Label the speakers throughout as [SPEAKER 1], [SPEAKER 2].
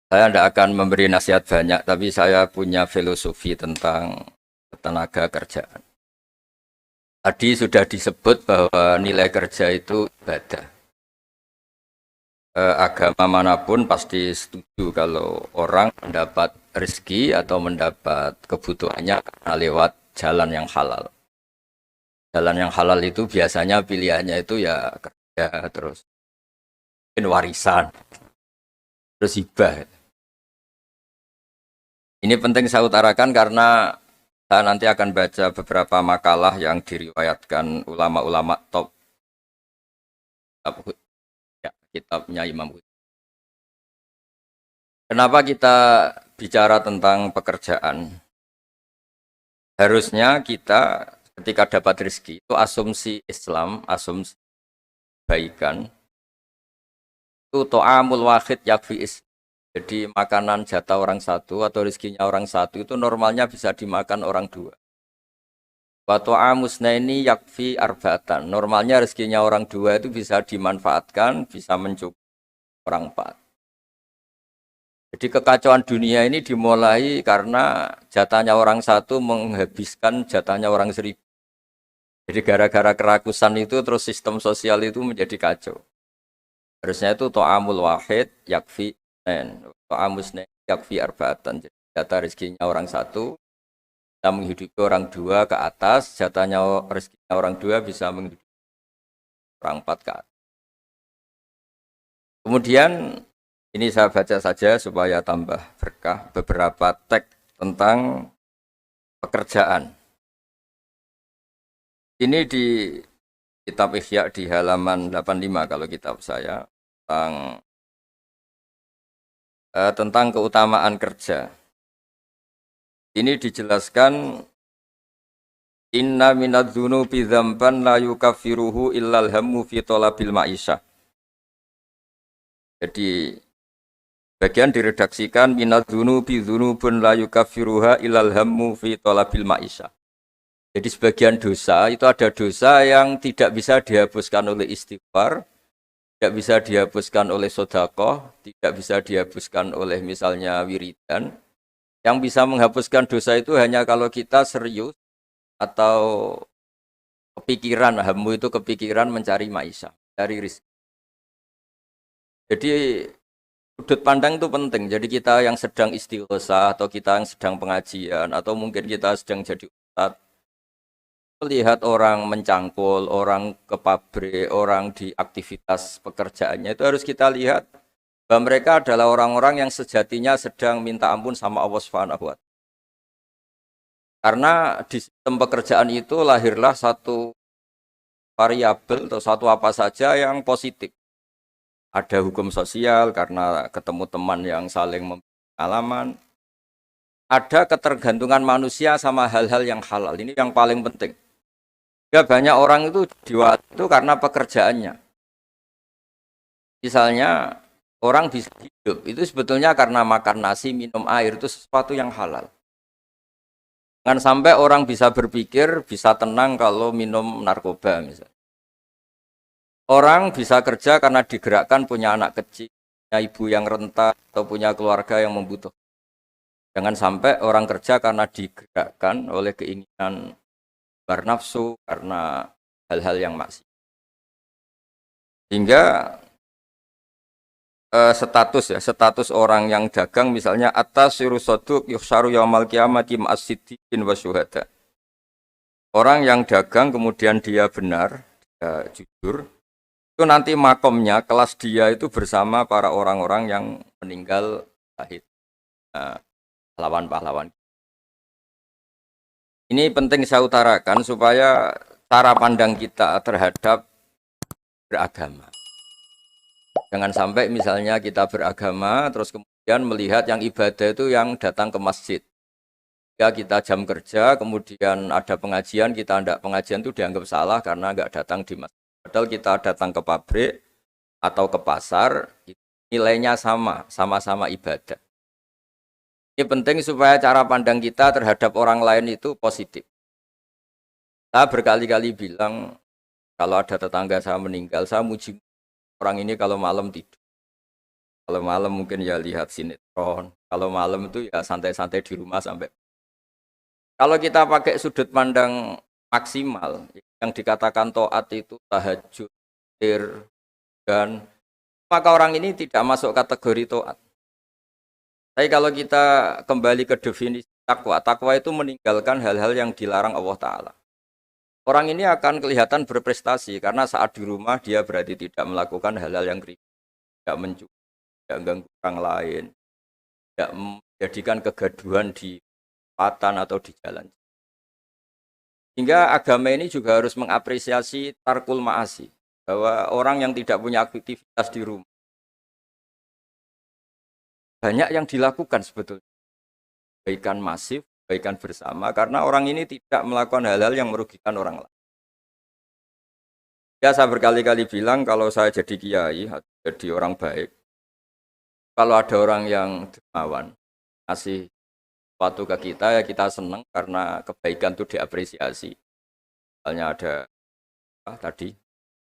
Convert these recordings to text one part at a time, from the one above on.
[SPEAKER 1] Saya tidak akan memberi nasihat banyak, tapi saya punya filosofi tentang tenaga kerjaan. Tadi sudah disebut bahwa nilai kerja itu ibadah. Agama manapun pasti setuju kalau orang mendapat rezeki atau mendapat kebutuhannya karena lewat jalan yang halal. Jalan yang halal itu biasanya pilihannya itu ya kerja, terus mungkin warisan, terus hibah. Ini penting saya utarakan karena saya nanti akan baca beberapa makalah yang diriwayatkan ulama-ulama top ya, kitabnya Imam Ghazali. Kenapa kita bicara tentang pekerjaan? Harusnya kita ketika dapat rezeki itu asumsi Islam, asumsi kebaikan itu to'amul wahid yakfi is. Jadi makanan jatah orang satu atau rezekinya orang satu itu normalnya bisa dimakan orang dua. Wa ta'amusnaini yakfi arba'atan. Normalnya rezekinya orang dua itu bisa dimanfaatkan, bisa mencukupi orang empat. Jadi kekacauan dunia ini dimulai karena jatahnya orang satu menghabiskan jatahnya orang seribu. Jadi gara-gara kerakusan itu terus sistem sosial itu menjadi kacau. Harusnya itu to'amul wahid yakfi to'amusnaini yakfi arba'atan. Jadi jatah rezekinya orang satu bisa menghidupi orang dua ke atas, jatahnya rezekinya orang dua bisa menghidupi orang empat ke atas. Kemudian ini saya baca saja supaya tambah berkah beberapa teks tentang pekerjaan. Ini di kitab Ihya di halaman 85 kalau kitab saya tentang keutamaan kerja. Ini dijelaskan inna minadz-dzunubi dzamban la yukaffiruhu illal hammu fi talabil ma'isyah. Jadi bagian diredaksikan minadz-dzunubi dzunubun la yukaffiruha illal hammu fi talabil ma'isyah. Jadi sebagian dosa itu ada dosa yang tidak bisa dihapuskan oleh istighfar, tidak bisa dihapuskan oleh sedekah, tidak bisa dihapuskan oleh misalnya wiridan. Yang bisa menghapuskan dosa itu hanya kalau kita serius atau kepikiran, hammu itu kepikiran mencari maisha, mencari rezeki. Jadi sudut pandang itu penting. Jadi kita yang sedang istighosah atau kita yang sedang pengajian atau mungkin kita sedang jadi ustadz, melihat orang mencangkul, orang ke pabrik, orang di aktivitas pekerjaannya itu harus kita lihat bahwa mereka adalah orang-orang yang sejatinya sedang minta ampun sama Allah Subhanahu wa Ta'ala. Karena di sistem pekerjaan itu lahirlah satu variabel atau satu apa saja yang positif. Ada hukum sosial karena ketemu teman yang saling memberi pengalaman. Ada ketergantungan manusia sama hal-hal yang halal. Ini yang paling penting. Ya banyak orang itu diwat itu karena pekerjaannya. Misalnya orang bisa hidup itu sebetulnya karena makan nasi, minum air itu sesuatu yang halal. Jangan sampai orang bisa berpikir, bisa tenang kalau minum narkoba misalnya. Orang bisa kerja karena digerakkan punya anak kecil, punya ibu yang renta atau punya keluarga yang membutuhkan. Jangan sampai orang kerja karena digerakkan oleh keinginan bernafsu karena hal-hal yang maksiat. Hingga status orang yang dagang misalnya atas sirusoduk yuhsaru yaumal qiyamati ma'as-siddiqin wa syuhada. Orang yang dagang kemudian dia benar, dia jujur, itu nanti makomnya kelas dia itu bersama para orang-orang yang meninggal syahid, pahlawan-pahlawan. Ini penting saya utarakan supaya cara pandang kita terhadap beragama. Jangan sampai misalnya kita beragama terus kemudian melihat yang ibadah itu yang datang ke masjid. Ya kita jam kerja kemudian ada pengajian, kita tidak pengajian itu dianggap salah karena nggak datang di masjid. Padahal kita datang ke pabrik atau ke pasar, nilainya sama, sama-sama ibadah. Ini penting supaya cara pandang kita terhadap orang lain itu positif. Saya berkali-kali bilang, kalau ada tetangga saya meninggal, saya muji orang ini kalau malam tidur. Kalau malam mungkin ya lihat sinetron. Kalau malam itu ya santai-santai di rumah sampai. Kalau kita pakai sudut pandang maksimal, yang dikatakan taat itu tahajud, ir, dan maka orang ini tidak masuk kategori taat. Tapi kalau kita kembali ke definisi takwa, takwa itu meninggalkan hal-hal yang dilarang Allah Ta'ala. Orang ini akan kelihatan berprestasi karena saat di rumah dia berarti tidak melakukan hal-hal yang kriminal, tidak mencuri, tidak ganggu orang lain, tidak menjadikan kegaduhan di patan atau di jalan. Hingga agama ini juga harus mengapresiasi tarkul ma'asi, bahwa orang yang tidak punya aktivitas di rumah, banyak yang dilakukan sebetulnya. Kebaikan masif, kebaikan bersama, karena orang ini tidak melakukan hal-hal yang merugikan orang lain. Ya saya berkali-kali bilang kalau saya jadi kiai, jadi orang baik, kalau ada orang yang dermawan, ngasih sesuatu ke kita, ya kita senang karena kebaikan itu diapresiasi. Misalnya ada tadi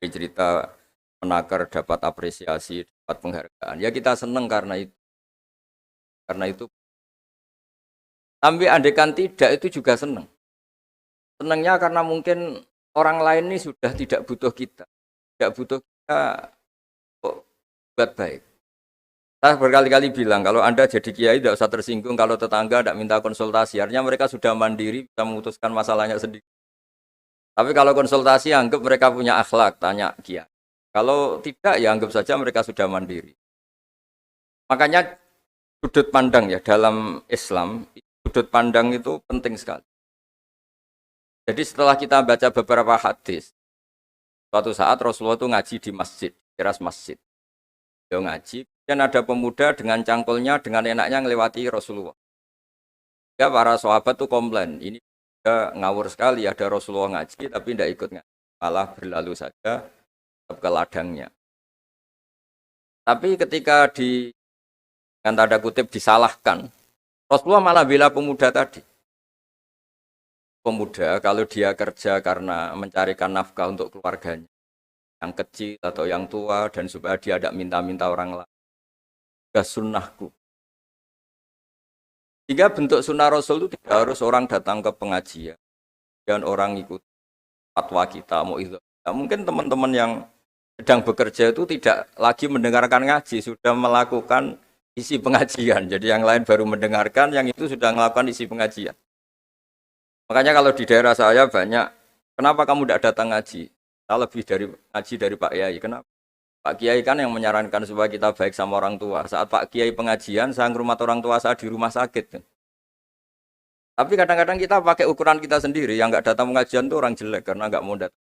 [SPEAKER 1] cerita menakar dapat apresiasi, dapat penghargaan. Ya kita senang karena itu. Karena itu. Tapi andekan tidak itu juga senang. Senangnya karena mungkin orang lain ini sudah tidak butuh kita. Tidak butuh kita kok buat baik. Saya berkali-kali bilang, kalau Anda jadi kiai tidak usah tersinggung kalau tetangga tidak minta konsultasi. Artinya mereka sudah mandiri, bisa memutuskan masalahnya sendiri. Tapi kalau konsultasi, anggap mereka punya akhlak, tanya kiai. Kalau tidak, ya anggap saja mereka sudah mandiri. Makanya sudut pandang ya dalam Islam, sudut pandang itu penting sekali. Jadi setelah kita baca beberapa hadis, suatu saat Rasulullah itu ngaji di masjid, teras masjid. Dia ngaji, dan ada pemuda dengan cangkulnya, dengan enaknya ngelewati Rasulullah. Ya para sahabat tuh komplain, ini ngawur sekali, ada Rasulullah ngaji tapi tidak ikut ngaji, malah berlalu saja ke ladangnya. Tapi ketika dengan tanda kutip disalahkan, Rasulullah malah bela pemuda tadi. Pemuda kalau dia kerja karena mencarikan nafkah untuk keluarganya, yang kecil atau yang tua, dan supaya dia tidak minta-minta orang lain, sudah sunnahku. Sehingga bentuk sunnah Rasul itu tidak harus orang datang ke pengajian dan orang ikut fatwa kita mau itu. Nah, mungkin teman-teman yang sedang bekerja itu tidak lagi mendengarkan ngaji, sudah melakukan isi pengajian. Jadi yang lain baru mendengarkan, yang itu sudah melakukan isi pengajian. Makanya kalau di daerah saya banyak, kenapa kamu tidak datang ngaji? Saya lebih dari ngaji dari Pak Kiai. Kenapa? Pak Kiai kan yang menyarankan supaya kita baik sama orang tua. Saat Pak Kiai pengajian, saya ngurmat orang tua saya di rumah sakit. Tapi kadang-kadang kita pakai ukuran kita sendiri, yang nggak datang pengajian itu orang jelek karena nggak mau datang.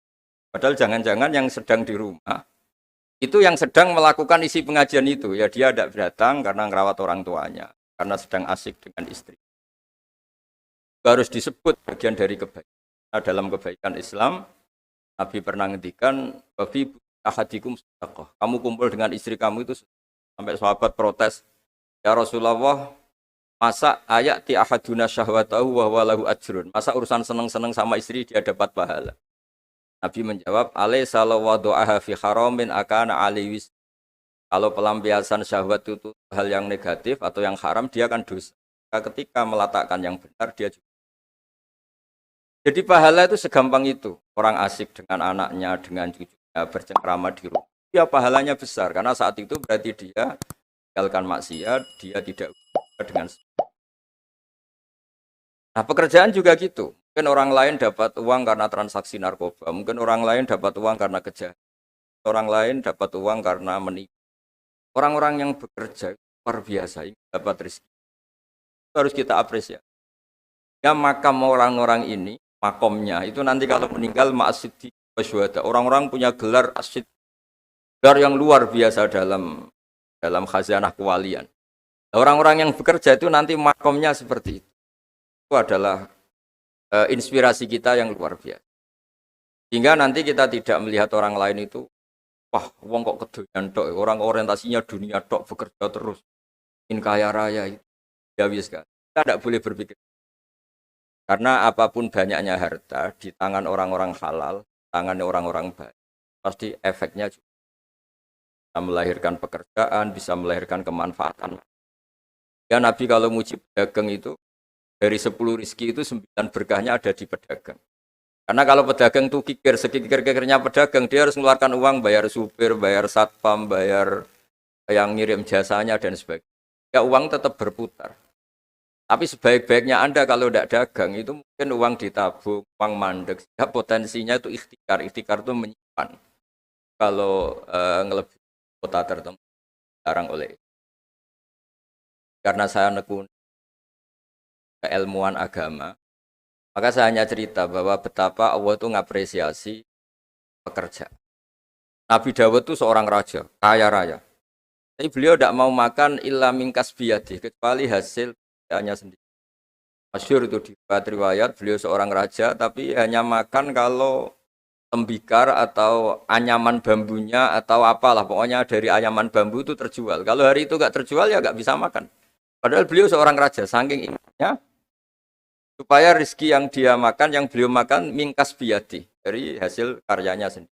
[SPEAKER 1] Padahal jangan-jangan yang sedang di rumah, itu yang sedang melakukan isi pengajian itu. Ya dia tidak datang karena ngerawat orang tuanya, karena sedang asik dengan istri. Harus disebut bagian dari kebaikan. Nah, dalam kebaikan Islam, Nabi pernah ngendikan, "Wafi ahadikum sedekah." Kamu kumpul dengan istri kamu itu sampai sahabat protes, "Ya Rasulullah, masa ayati ahaduna syahwatahu wa huwa lahu ajrun?" Masa urusan seneng-seneng sama istri dia dapat pahala? Nabi menjawab, "Alaysa law wada'aha fi haramin akana aliwis." Kalau pelampiasan syahwat itu hal yang negatif atau yang haram, dia akan dosa. Ketika meletakkan yang benar, dia juga. Jadi pahala itu segampang itu. Orang asik dengan anaknya, dengan cucunya, bercengkrama di rumah. Ya pahalanya besar, karena saat itu berarti dia tinggalkan maksiat, dia tidak dengan. Nah pekerjaan juga gitu. Mungkin orang lain dapat uang karena transaksi narkoba. Mungkin orang lain dapat uang karena kejahatan. Orang lain dapat uang karena menipu. Orang-orang yang bekerja luar biasa, ini dapat rezeki. Itu harus kita apresiasi. Ya makam orang-orang ini, makomnya itu nanti kalau meninggal ma'asiddi wasyuhada. Orang-orang punya gelar asid, gelar yang luar biasa dalam khazanah kewalian. Orang-orang yang bekerja itu nanti makomnya seperti itu. Itu adalah inspirasi kita yang luar biasa. Hingga nanti kita tidak melihat orang lain itu, wah, wong kok kedoyan tok, orang orientasinya dunia tok, bekerja terus, ingin kaya raya itu. Ya wis kan. Kita tidak boleh berpikir. Karena apapun banyaknya harta di tangan orang-orang halal, tangan orang-orang baik, pasti efeknya juga. bisa melahirkan pekerjaan, bisa melahirkan kemanfaatan. Ya Nabi kalau muji pedagang itu dari 10 rizki itu 9 berkahnya ada di pedagang. Karena kalau pedagang tuh kikir, sekikir-kikirnya pedagang, dia harus mengeluarkan uang, bayar supir, bayar satpam, bayar yang ngirim jasanya dan sebagainya. Ya uang tetap berputar. Tapi sebaik-baiknya Anda kalau tidak dagang itu mungkin uang ditabung, uang mandek. Ya potensinya itu ikhtikar. Ikhtikar itu menyimpan. Kalau ngelebihi kota tertentu, larang oleh. Karena saya nekuni keilmuan agama, maka saya hanya cerita bahwa betapa Allah itu ngapresiasi pekerja. Nabi Dawud itu seorang raja, kaya raya. Tapi beliau tidak mau makan illa mingkas biyadi, kecuali hasil kerjanya sendiri. Masyhur itu di riwayat, beliau seorang raja, tapi hanya makan kalau tembikar atau anyaman bambunya atau apalah. Pokoknya dari anyaman bambu itu terjual. Kalau hari itu nggak terjual ya nggak bisa makan. Padahal beliau seorang raja, saking ingatnya, supaya rezeki yang dia makan, yang beliau makan, mingkas biyadi, dari hasil karyanya sendiri.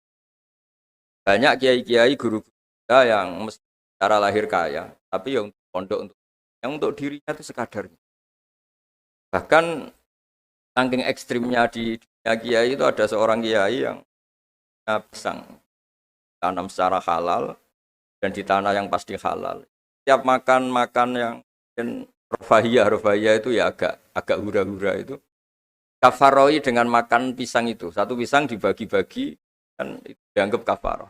[SPEAKER 1] Banyak kiai-kiai guru kita yang secara lahir kaya, tapi yang pondok yang untuk dirinya itu sekadarnya. Bahkan saking ekstrimnya di dunia kiai itu ada seorang kiai yang pisang tanam secara halal dan di tanah yang pasti halal. Setiap makan yang rofahiyah itu ya agak hura-hura itu. Kafaroi dengan makan pisang itu. Satu pisang dibagi-bagi dan itu dianggap kafaroh.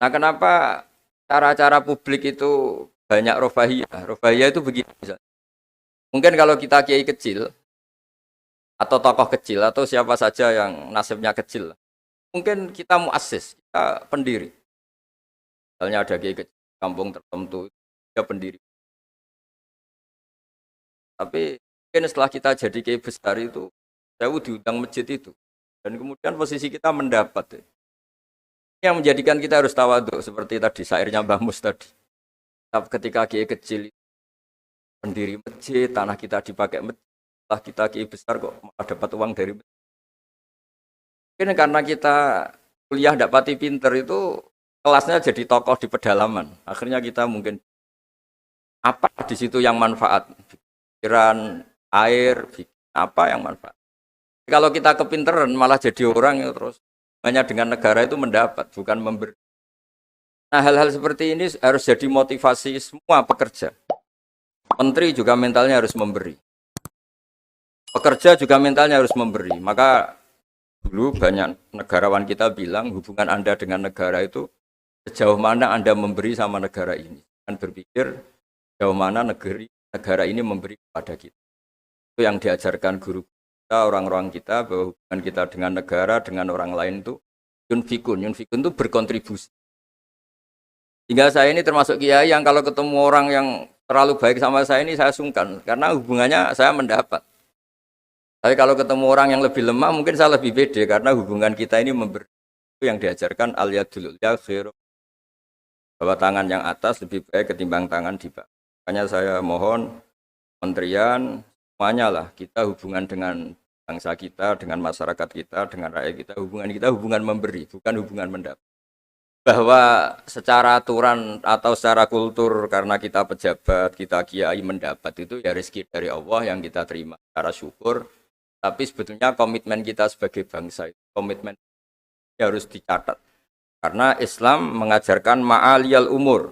[SPEAKER 1] Nah kenapa cara-cara publik itu banyak rofahiyah? Rofahiyah itu begini misalnya. Mungkin kalau kita kiai kecil, atau tokoh kecil, atau siapa saja yang nasibnya kecil, mungkin kita muassis, kita pendiri. Misalnya ada kiai kecil, kampung tertentu, dia pendiri. Tapi mungkin setelah kita jadi kiai besar itu, saya diundang masjid itu. Dan kemudian posisi kita mendapat. Yang menjadikan kita harus tawaduk, seperti tadi, syairnya Mbah Mus tadi. Tapi ketika kiai kecil, pendiri masjid, tanah kita dipakai masjid, setelah kita kiai besar kok malah dapat uang dari masjid. Mungkin karena kita kuliah dapati pinter itu, kelasnya jadi tokoh di pedalaman. Akhirnya kita mungkin apa di situ yang manfaat? Pikiran, air, apa yang manfaat? Kalau kita kepinteran malah jadi orang yang terus hanya dengan negara itu mendapat, bukan memberi. Nah hal-hal seperti ini harus jadi motivasi semua pekerja. Menteri juga mentalnya harus memberi. Pekerja juga mentalnya harus memberi. Maka dulu banyak negarawan kita bilang hubungan Anda dengan negara itu sejauh mana Anda memberi sama negara ini. Dan berpikir sejauh mana negara ini memberi kepada kita. Itu yang diajarkan guru kita, orang-orang kita, bahwa hubungan kita dengan negara, dengan orang lain itu yunfikun itu berkontribusi. Hingga saya ini termasuk kiai yang kalau ketemu orang yang terlalu baik sama saya ini saya sungkan, karena hubungannya saya mendapat. Tapi kalau ketemu orang yang lebih lemah mungkin saya lebih pede, karena hubungan kita ini memberi. Itu yang diajarkan al-yadul ulya khairu, bahwa tangan yang atas lebih baik ketimbang tangan di bawah. Makanya saya mohon kementerian semuanya lah, kita hubungan dengan bangsa kita, dengan masyarakat kita, dengan rakyat kita hubungan memberi, bukan hubungan mendapat. Bahwa secara aturan atau secara kultur karena kita pejabat, kita kiai mendapat itu ya rezeki dari Allah yang kita terima secara syukur. Tapi sebetulnya komitmen kita sebagai bangsa, komitmen harus dicatat. Karena Islam mengajarkan ma'aliyal umur,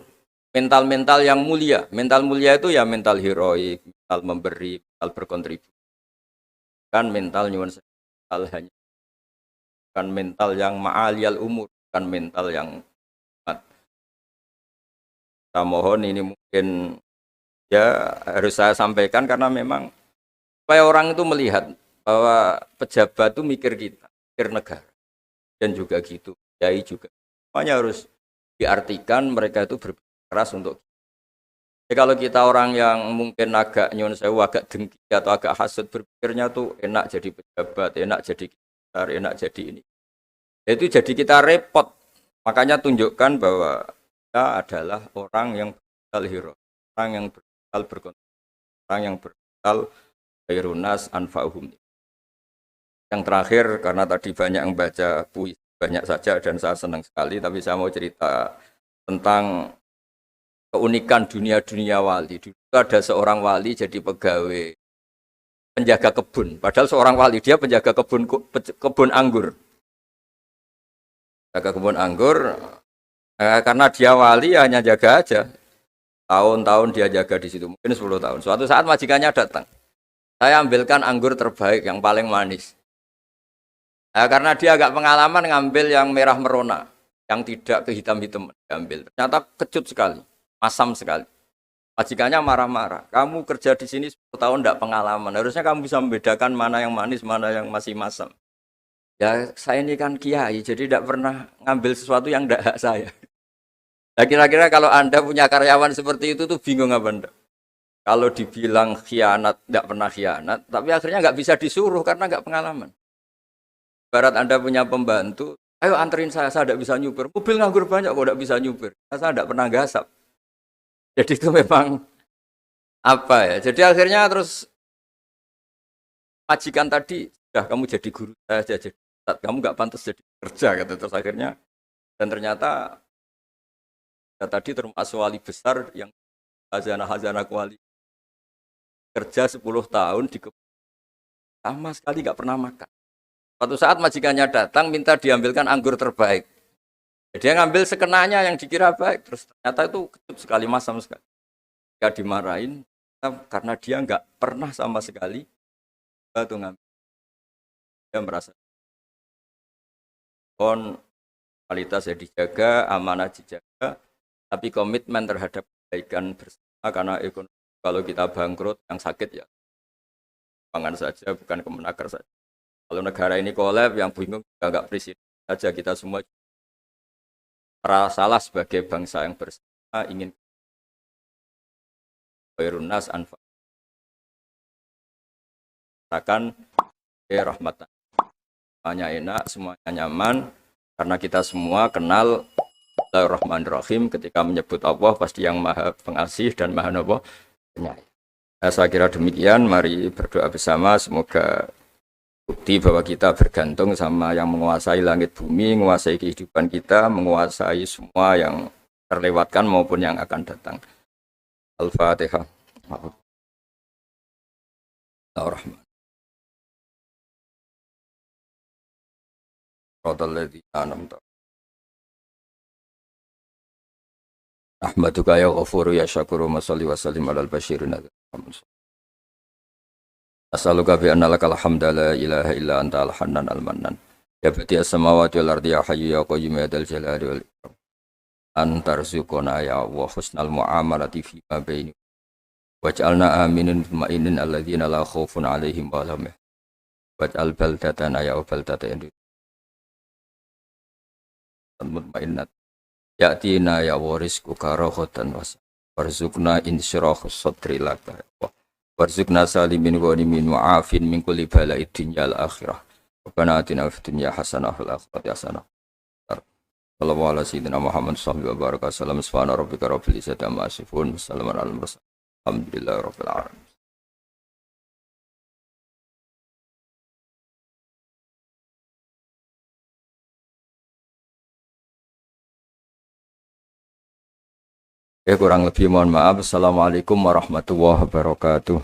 [SPEAKER 1] mental-mental yang mulia. Mental mulia itu ya mental heroik, mental memberi, mental berkontribusi. Kan mental nyuwun mental hanya kan mental yang ma'aliyal umur, kan mental yang saya mohon ini mungkin ya harus saya sampaikan karena memang supaya orang itu melihat bahwa pejabat itu mikir kita, mikir negara dan juga gitu, kiai juga. Semuanya harus diartikan mereka itu berpikir keras untuk. Jadi kalau kita orang yang mungkin agak nyun sewu, agak dengki atau agak hasut berpikirnya tuh enak jadi pejabat, enak jadi besar, enak jadi ini. Itu jadi kita repot. Makanya tunjukkan bahwa kita adalah orang yang bersal hero, orang yang bersal berkontribusi, orang yang bersal khairunas anfa'uhum. Yang terakhir karena tadi banyak yang baca puisi, banyak saja dan saya senang sekali. Tapi saya mau cerita tentang keunikan dunia-dunia wali. Dulu ada seorang wali jadi pegawai penjaga kebun. Padahal seorang wali dia penjaga kebun anggur. Jaga kebun anggur karena dia wali hanya jaga aja. Tahun-tahun dia jaga di situ, mungkin 10 tahun. Suatu saat majikannya datang. Saya ambilkan anggur terbaik yang paling manis. Karena dia agak pengalaman ngambil yang merah merona, yang tidak kehitam-hitam diambil. Ternyata kecut sekali, masam sekali. Majikannya marah-marah. Kamu kerja di sini 10 tahun tidak pengalaman. Harusnya kamu bisa membedakan mana yang manis, mana yang masih masam. Ya saya ini kan kiai, jadi tidak pernah ngambil sesuatu yang tidak hak saya. Nah, kira-kira kalau Anda punya karyawan seperti itu tuh bingung apa Anda? Kalau dibilang khianat, tidak pernah khianat, tapi akhirnya nggak bisa disuruh karena nggak pengalaman. Barat Anda punya pembantu, ayo anterin saya tidak bisa nyupir. Mobil nganggur banyak kok tidak bisa nyupir. Saya tidak pernah gasap. Jadi itu memang apa ya? Jadi akhirnya terus majikan tadi, sudah kamu jadi guru saya aja, jadi kamu nggak pantas jadi kerja gitu. Terus akhirnya dan ternyata ya, tadi termasuk wali besar yang hazanah wali kerja 10 tahun di sama sekali nggak pernah makan. Suatu saat majikannya datang minta diambilkan anggur terbaik. Dia ngambil sekenanya yang dikira baik, terus ternyata itu kecut sekali, masam sekali. Gak dimarahin karena dia nggak pernah sama sekali batu ngambil. Dia merasa kualitas ya dijaga, amanah dijaga, tapi komitmen terhadap kebaikan bersama karena ekonomi. Kalau kita bangkrut, yang sakit ya pangan saja, bukan kemenaker saja. Kalau negara ini kolab, yang bingung juga nggak presiden saja, kita semua salah sebagai bangsa yang bersama ingin khairunnas anfa akan rahmatan, semuanya enak, semuanya nyaman karena kita semua kenal Bismillahirrahmanirrahim. Ketika menyebut Allah pasti yang maha pengasih dan maha penyayang. Saya kira demikian, mari berdoa bersama semoga bukti bahwa kita bergantung sama yang menguasai langit bumi, menguasai kehidupan kita, menguasai semua yang terlewatkan maupun yang akan datang. Al-Fatihah. Ar-Rahman. Ahmaduka ya ghafuru ya syakuru masalli wa sallim alal basyirin. As'aluka bi anna lakal hamda la ilaha illa anta al-hannan al-mannan. Ya bati as-samawati wal ardi ya hayyu ya qayyum ya dzal jalali wal ikram. Antarzuqona ya wa husnal muamalati fi ma baini. Waj'alna aminin mutmainin alladzina la khaufun 'alaihim wa lahum yahzanun. Waj'al baldatana ya baldatan mutmainnat. Ya'tina ya wa rizquka raghatan was. Warzuqna insyirahus sadri laka. Warzuqna salimin ghanimin mu'afin min kulli bala'id dunya al akhirah. Rabbana atina fid dunya hasanah wa fil akhirati hasanah. Sallallahu ala sayyidina Muhammad sallallahu alaihi wasallam. Subhana rabbika rabbil izzati amma yasifun. Wassalamun alal mursalin. Alhamdulillahi rabbil alamin. Kurang lebih mohon maaf. Assalamualaikum warahmatullahi wabarakatuh.